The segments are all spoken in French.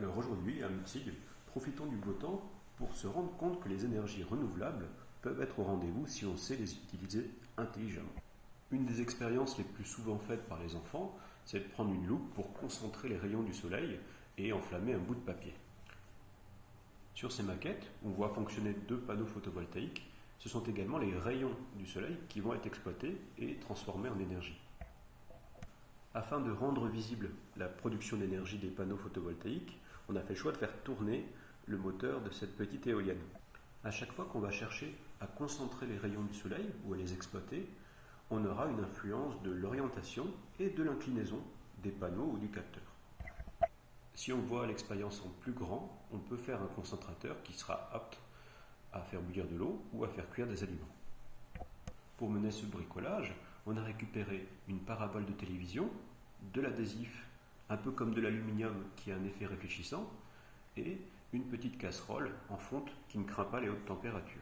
Alors aujourd'hui, à Mutzig, profitons du beau temps pour se rendre compte que les énergies renouvelables peuvent être au rendez-vous si on sait les utiliser intelligemment. Une des expériences les plus souvent faites par les enfants, c'est de prendre une loupe pour concentrer les rayons du soleil et enflammer un bout de papier. Sur ces maquettes, on voit fonctionner deux panneaux photovoltaïques. Ce sont également les rayons du soleil qui vont être exploités et transformés en énergie. Afin de rendre visible la production d'énergie des panneaux photovoltaïques, on a fait le choix de faire tourner le moteur de cette petite éolienne. À chaque fois qu'on va chercher à concentrer les rayons du soleil ou à les exploiter, on aura une influence de l'orientation et de l'inclinaison des panneaux ou du capteur. Si on voit l'expérience en plus grand, on peut faire un concentrateur qui sera apte à faire bouillir de l'eau ou à faire cuire des aliments. Pour mener ce bricolage, on a récupéré une parabole de télévision, de l'adhésif, un peu comme de l'aluminium qui a un effet réfléchissant, et une petite casserole en fonte qui ne craint pas les hautes températures.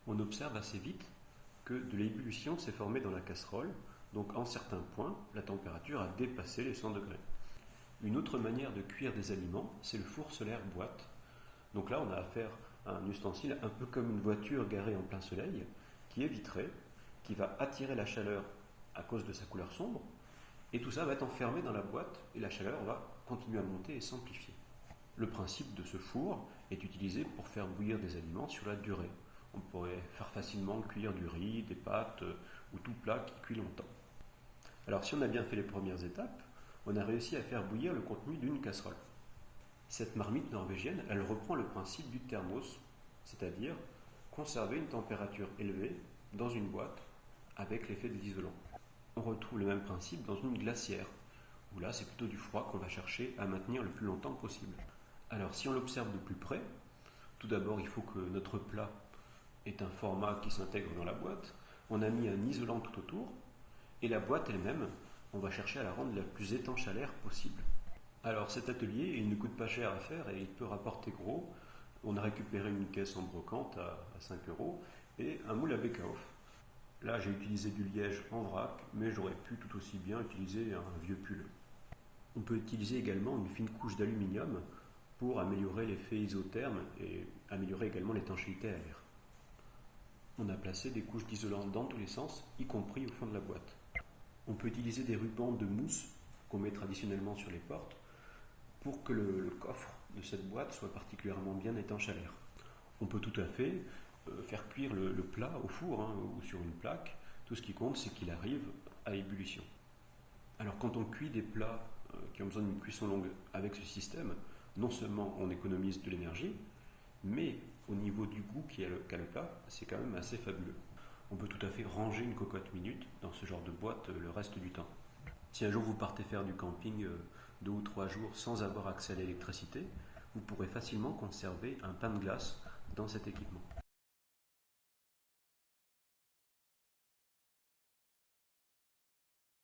On observe assez vite que de l'ébullition s'est formée dans la casserole, donc en certains points, la température a dépassé les 100 degrés. Une autre manière de cuire des aliments, c'est le four solaire boîte. Donc là, on a affaire à un ustensile un peu comme une voiture garée en plein soleil, qui est vitré, qui va attirer la chaleur à cause de sa couleur sombre, et tout ça va être enfermé dans la boîte, et la chaleur va continuer à monter et s'amplifier. Le principe de ce four est utilisé pour faire bouillir des aliments sur la durée. On pourrait faire facilement cuire du riz, des pâtes ou tout plat qui cuit longtemps. Alors si on a bien fait les premières étapes, on a réussi à faire bouillir le contenu d'une casserole. Cette marmite norvégienne, elle reprend le principe du thermos, c'est-à-dire conserver une température élevée dans une boîte avec l'effet de l'isolant. On retrouve le même principe dans une glacière, où là c'est plutôt du froid qu'on va chercher à maintenir le plus longtemps possible. Alors si on l'observe de plus près, tout d'abord il faut que notre plat ait un format qui s'intègre dans la boîte. On a mis un isolant tout autour, et la boîte elle-même, on va chercher à la rendre la plus étanche à l'air possible. Alors cet atelier, il ne coûte pas cher à faire et il peut rapporter gros. On a récupéré une caisse en brocante à 5 € et un moule à Beckhoff. Là j'ai utilisé du liège en vrac, mais j'aurais pu tout aussi bien utiliser un vieux pull. On peut utiliser également une fine couche d'aluminium pour améliorer l'effet isotherme et améliorer également l'étanchéité à l'air. On a placé des couches d'isolant dans tous les sens, y compris au fond de la boîte. On peut utiliser des rubans de mousse qu'on met traditionnellement sur les portes pour que le coffre de cette boîte soit particulièrement bien étanche à l'air. On peut tout à fait faire cuire le plat au four ou sur une plaque. Tout ce qui compte, c'est qu'il arrive à ébullition. Alors quand on cuit des plats qui ont besoin d'une cuisson longue avec ce système, non seulement on économise de l'énergie, mais au niveau du goût qu'a le plat, c'est quand même assez fabuleux. On peut tout à fait ranger une cocotte minute dans ce genre de boîte le reste du temps. Si un jour vous partez faire du camping 2 ou 3 jours sans avoir accès à l'électricité, vous pourrez facilement conserver un pain de glace dans cet équipement.